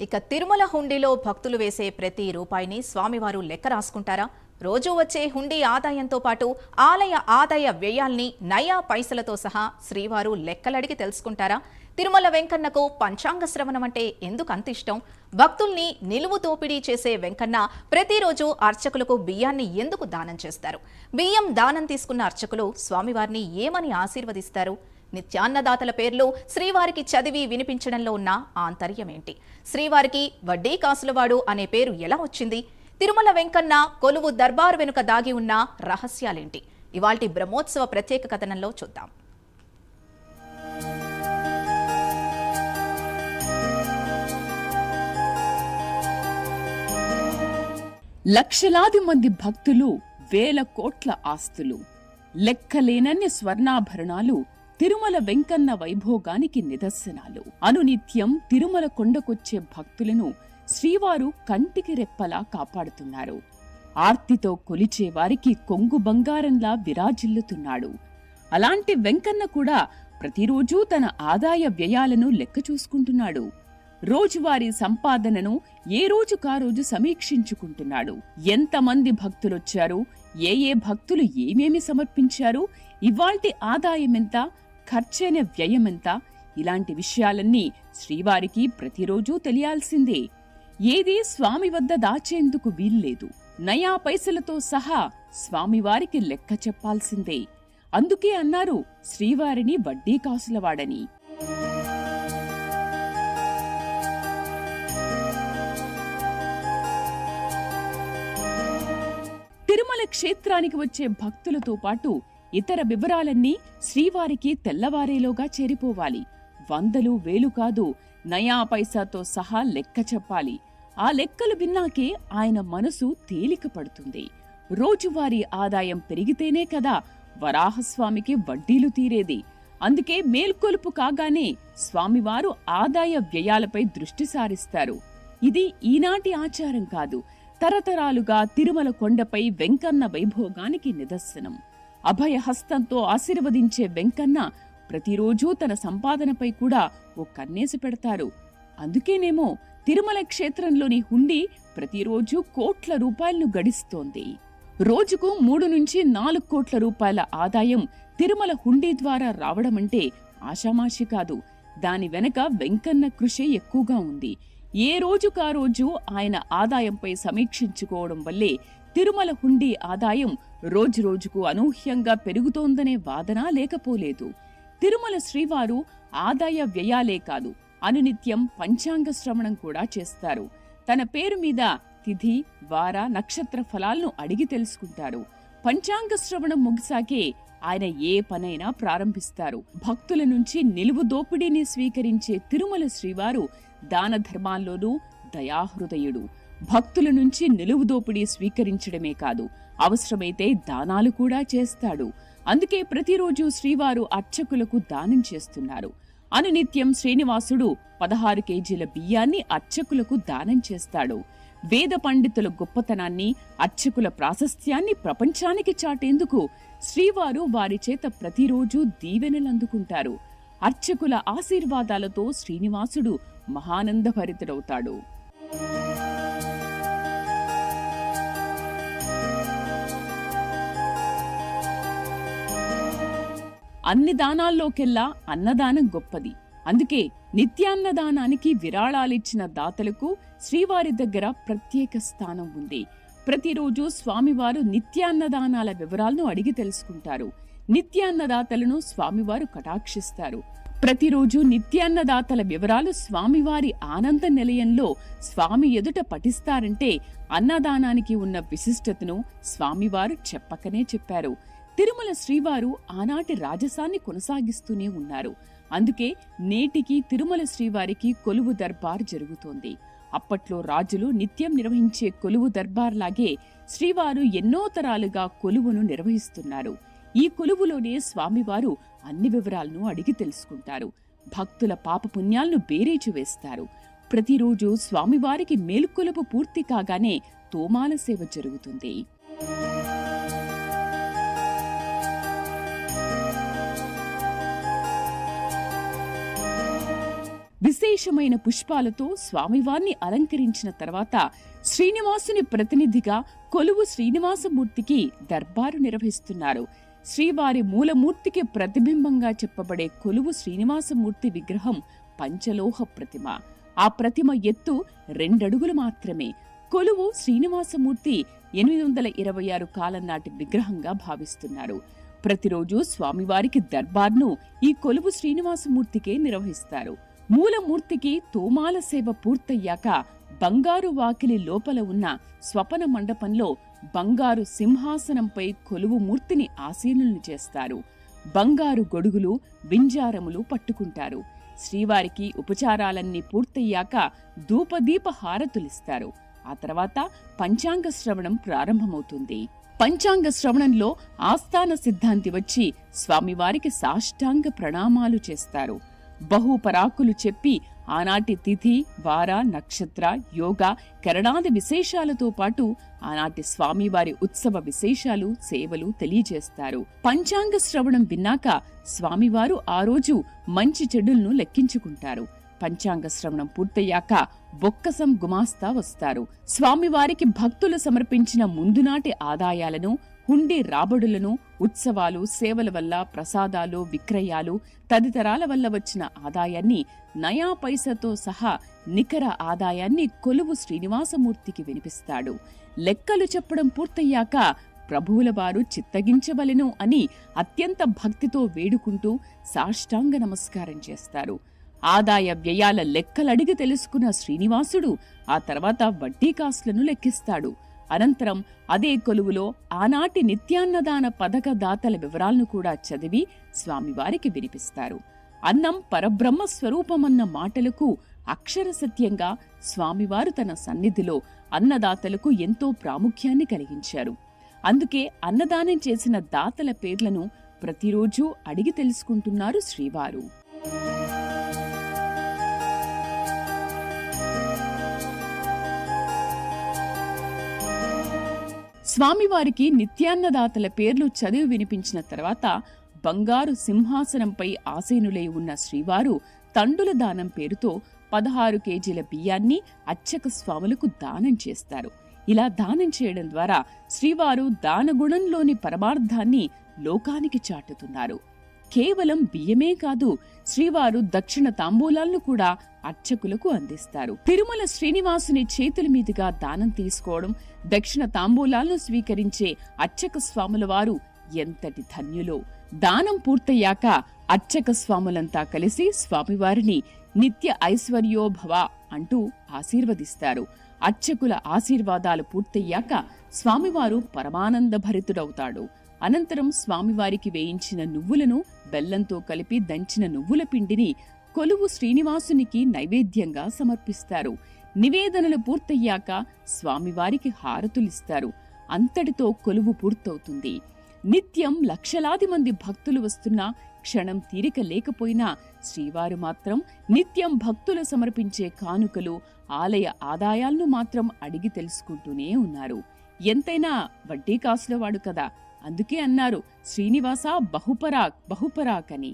ఇక తిరుమల హుండీలో భక్తులు వేసే ప్రతి రూపాయిని స్వామివారు లెక్క రాసుకుంటారా? రోజు వచ్చే హుండీ ఆదాయంతో పాటు ఆలయ ఆదాయ వ్యయాల్ని నయా పైసలతో సహా శ్రీవారు లెక్కలడిగి తెలుసుకుంటారా? తిరుమల వెంకన్నకు పంచాంగ శ్రవణం అంటే ఎందుకు అంత ఇష్టం? భక్తుల్ని నిలువు దోపిడీ చేసే వెంకన్న ప్రతిరోజు అర్చకులకు బియ్యాన్ని ఎందుకు దానం చేస్తారు? బియ్యం దానం తీసుకున్న అర్చకులు స్వామివారిని ఏమని ఆశీర్వదిస్తారు? నిత్యాన్నదాతల పేర్లు శ్రీవారికి చదివి వినిపించడంలో ఉన్న ఆంతర్యమేంటి? శ్రీవారికి వడ్డీ కాసులవాడు అనే పేరు ఎలా వచ్చింది? తిరుమల వెంకన్న కొలువు దర్బార్ వెనుక దాగి ఉన్న రహస్యాలేంటి? ఇవాల్టి బ్రహ్మోత్సవ ప్రత్యేక కథనంలో చూద్దాం. లక్షలాది మంది భక్తులు, వేల కోట్ల ఆస్తులు, లెక్కలేనన్ని స్వర్ణాభరణాలు తిరుమల వెంకన్న వైభోగానికి నిదర్శనాలు. అనునిత్యం తిరుమల కొండకొచ్చే భక్తులను శ్రీవారు కంటికి రెప్పలా కాపాడుతున్నారు. ఆర్తితో కొలిచే వారికి కొంగు బంగారంలా విరాజిల్లుతున్నాడు. అలాంటి వెంకన్న కూడా ప్రతిరోజూ తన ఆదాయ వ్యయాలను లెక్క చూసుకుంటున్నాడు. రోజువారీ సంపాదనను ఏ రోజుకారోజు సమీక్షించుకుంటున్నాడు. ఎంతమంది భక్తులొచ్చారు, ఏ భక్తులు ఏమేమి సమర్పించారు, ఇవాల్టి ఆదాయమెంత, ఖర్చైన వ్యయమెంత, ఇలాంటి విషయాలన్నీ శ్రీవారికి ప్రతిరోజూ తెలియాల్సిందే. ఏదీ స్వామి వద్ద దాచేందుకు వీల్లేదు. నయా పైసలతో సహా స్వామివారికి లెక్క చెప్పాల్సిందే. అందుకే అన్నారు శ్రీవారిని వడ్డీ కాసులవాడని. తిరుమల క్షేత్రానికి వచ్చే భక్తులతో పాటు ఇతర వివరాలన్నీ శ్రీవారికి తెల్లవారేలోగా చేరిపోవాలి. వందలు వేలు కాదు, నయా పైసాతో సహా లెక్క చెప్పాలి. ఆ లెక్కలు విన్నాకే ఆయన మనసు తేలిక పడుతుంది. రోజువారీ ఆదాయం పెరిగితేనే కదా వరాహస్వామికి వడ్డీలు తీరేది. అందుకే మేల్కొలుపు కాగానే స్వామివారు ఆదాయ వ్యయాలపై దృష్టి సారిస్తారు. ఇది ఈనాటి ఆచారం కాదు, తరతరాలుగా తిరుమల కొండపై వెంకన్న వైభోగానికి నిదర్శనం. అభయహస్తంతో ఆశీర్వదించే వెంకన్న ప్రతిరోజూ తన సంపాదనపై కూడా ఓ కన్నేసి పెడతారు. అందుకేనేమో తిరుమల క్షేత్రంలోని హుండీ ప్రతిరోజూ కోట్ల రూపాయలను గడిస్తోంది. రోజుకు 3 నుంచి 4 కోట్ల రూపాయల ఆదాయం తిరుమల హుండీ ద్వారా రావడమంటే ఆషామాషి కాదు. దాని వెనక వెంకన్న కృషి ఎక్కువగా ఉంది. ఏ రోజుకారోజు ఆయన ఆదాయంపై సమీక్షించుకోవడం వల్లే తిరుమల హుండీ ఆదాయం రోజురోజుకు అనూహ్యంగా పెరుగుతోందనే వాదన లేకపోలేదు. తిరుమల శ్రీవారు ఆదాయ వ్యయాలే కాదు, అనునిత్యం పంచాంగ శ్రవణం కూడా చేస్తారు. తన పేరు మీద తిథి, వార, నక్షత్ర ఫలాలను అడిగి తెలుసుకుంటారు. పంచాంగ శ్రవణం ముగిసాకే ఆయన ఏ పనైనా ప్రారంభిస్తారు. భక్తుల నుంచి నిలువు దోపిడీని స్వీకరించే తిరుమల శ్రీవారు దాన ధర్మాల్లోనూ దయాహృదయుడు. భక్తుల నుంచి నిలువు దోపిడీ స్వీకరించడమే కాదు, అవసరమైతే దానాలు కూడా చేస్తాడు. అందుకే ప్రతిరోజు శ్రీవారు అర్చకులకు దానం చేస్తున్నారు. అనునిత్యం శ్రీనివాసుడు 16 కేజీల బియ్యాన్ని అర్చకులకు దానం చేస్తాడు. వేద పండితుల గొప్పతనాన్ని, అర్చకుల ప్రాశస్త్యాన్ని ప్రపంచానికి చాటేందుకు శ్రీవారు వారి చేత ప్రతిరోజు దీవెనలందుకుంటారు. అర్చకుల ఆశీర్వాదాలతో శ్రీనివాసుడు మహానందభరితుడవుతాడు. అన్ని దానాల్లోకెల్లా అన్నదానం గొప్పది. అందుకే నిత్యాన్నదానానికి విరాళాలిచ్చిన దాతలకు శ్రీవారి దగ్గర ప్రత్యేక స్థానం ఉంది. ప్రతిరోజు స్వామివారు నిత్యాన్నదానాల వివరాలను అడిగి తెలుసుకుంటారు. నిత్యాన్నదాతలను స్వామివారు కటాక్షిస్తారు. ప్రతిరోజు నిత్యాన్నదాతల వివరాలు స్వామివారి ఆనంద నిలయంలో స్వామి ఎదుట పఠిస్తారంటే అన్నదానానికి ఉన్న విశిష్టతను స్వామివారు చెప్పకనే చెప్పారు. తిరుమల శ్రీవారు ఆనాటి రాజసాన్ని కొనసాగిస్తూనే ఉన్నారు. అందుకే నేటికి తిరుమల శ్రీవారికి కొలువు దర్బార్ జరుగుతోంది. అప్పట్లో రాజులు నిత్యం నిర్వహించే కొలువు దర్బార్ లాగే శ్రీవారు ఎన్నో తరాలుగా కొలువును నిర్వహిస్తున్నారు. ఈ కొలువులోనే స్వామివారు అన్ని వివరాలను అడిగి తెలుసుకుంటారు. భక్తుల పాపపుణ్యాలను బేరీజు వేస్తారు. ప్రతిరోజు స్వామివారికి మేలుకొలుపు పూర్తి కాగానే తోమాల సేవ జరుగుతుంది. విశేష విశేషమైన పుష్పాలతో స్వామివారిని అలంకరించిన తర్వాత శ్రీనివాసుని ప్రతినిధిగా కొలువు శ్రీనివాసమూర్తికి దర్బారు నిర్వహిస్తున్నారు. శ్రీవారి మూలమూర్తికి ప్రతిబింబంగా చెప్పబడే కొలువు శ్రీనివాసమూర్తి విగ్రహం పంచలోహ ప్రతిమ. ఆ ప్రతిమ ఎత్తు 2 అడుగులు మాత్రమే. కొలువు శ్రీనివాసమూర్తి 826 కాలం నాటి విగ్రహంగా భావిస్తున్నారు. ప్రతిరోజు స్వామివారికి దర్బార్ను ఈ కొలువు శ్రీనివాసమూర్తికే నిర్వహిస్తారు. మూలమూర్తికి తోమాల సేవ పూర్తయ్యాక బంగారు వాకిలి లోపల ఉన్న స్వపన మండపంలో బంగారు సింహాసనంపై కొలువు మూర్తిని ఆసీనుల్ని చేస్తారు. బంగారు గొడుగులు, వింజారములు పట్టుకుంటారు. శ్రీవారికి ఉపచారాలన్నీ పూర్తయ్యాక ధూపదీప హారతులిస్తారు. ఆ తర్వాత పంచాంగ శ్రవణం ప్రారంభమవుతుంది. పంచాంగ శ్రవణంలో ఆస్థాన సిద్ధాంతి వచ్చి స్వామివారికి సాష్టాంగ ప్రణామాలు చేస్తారు. బహుపరాకులు చెప్పి ఆనాటి తిథి, వార, నక్షత్ర, యోగ, కరణాది విశేషాలతో పాటు ఆనాటి స్వామివారి ఉత్సవ విశేషాలు, సేవలు తెలియజేస్తారు. పంచాంగ శ్రవణం విన్నాక స్వామివారు ఆ రోజు మంచి చెడులను లెక్కించుకుంటారు. పంచాంగ శ్రవణం పూర్తయ్యాక బొక్కసం గుమాస్తా వస్తారు. స్వామివారికి భక్తులు సమర్పించిన ముందునాటి ఆదాయాలను, హుండీ రాబడులను, ఉత్సవాలు, సేవల వల్ల ప్రసాదాలు, విక్రయాలు తదితరాల వల్ల వచ్చిన ఆదాయాన్ని నయా పైసతో సహా నికర ఆదాయాన్ని కొలువు శ్రీనివాసమూర్తికి వినిపిస్తాడు. లెక్కలు చెప్పడం పూర్తయ్యాక ప్రభువుల వారు చిత్తగించవలెను అని అత్యంత భక్తితో వేడుకుంటూ సాష్టాంగ నమస్కారం చేస్తారు. ఆదాయ వ్యయాల లెక్కలడిగి తెలుసుకున్న శ్రీనివాసుడు ఆ తర్వాత వడ్డీ కాసులను లెక్కిస్తాడు. అనంతరం అదే కొలువులో ఆనాటి నిత్యాన్నదాన పథక దాతల వివరాలను కూడా చదివి స్వామివారికి వినిపిస్తారు. అన్నం పరబ్రహ్మ స్వరూపమన్న మాటలకు అక్షర సత్యంగా స్వామివారు తన సన్నిధిలో అన్నదాతలకు ఎంతో ప్రాముఖ్యాన్ని కలిగించారు. అందుకే అన్నదానం చేసిన దాతల పేర్లను ప్రతిరోజూ అడిగి తెలుసుకుంటున్నారు శ్రీవారు. స్వామివారికి నిత్యాన్నదాతల పేర్లు చదివి వినిపించిన తర్వాత బంగారు సింహాసనంపై ఆసీనులై ఉన్న శ్రీవారు తండుల దానం పేరుతో 16 కేజీల బియ్యాన్ని అర్చక స్వాములకు దానం చేస్తారు. ఇలా దానం చేయడం ద్వారా శ్రీవారు దానగుణంలోని పరమార్థాన్ని లోకానికి చాటుతున్నారు. కేవలం బియ్యమే కాదు, శ్రీవారు దక్షిణ తాంబూలాలను కూడా అర్చకులకు అందిస్తారు. తిరుమల శ్రీనివాసుని చేతుల మీదుగా దానం తీసుకోవడం, దక్షిణ తాంబూలాలను స్వీకరించే అర్చక స్వాముల వారు ఎంతటి ధన్యులో. దానం పూర్తయ్యాక అర్చక స్వాములంతా కలిసి స్వామివారిని నిత్య ఐశ్వర్యోభవ అంటూ ఆశీర్వదిస్తారు. అర్చకుల ఆశీర్వాదాలు పూర్తయ్యాక స్వామివారు పరమానంద భరితుడవుతాడు. అనంతరం స్వామివారికి వేయించిన నువ్వులను బెల్లంతో కలిపి దంచిన నువ్వుల పిండిని కొలువు శ్రీనివాసునికి నైవేద్యంగా సమర్పిస్తారు. నివేదనలు పూర్తయ్యాక స్వామివారికి హారతులిస్తారు. అంతటితో కొలువు పూర్తవుతుంది. నిత్యం లక్షలాది మంది భక్తులు వస్తున్నా, క్షణం తీరిక లేకపోయినా శ్రీవారు మాత్రం నిత్యం భక్తులు సమర్పించే కానుకలు, ఆలయ ఆదాయాలను మాత్రం అడిగి తెలుసుకుంటూనే ఉన్నారు. ఎంతైనా వడ్డీ కాసులవాడు కదా, అందుకే అన్నారు శ్రీనివాస బహుపరాక్ అని.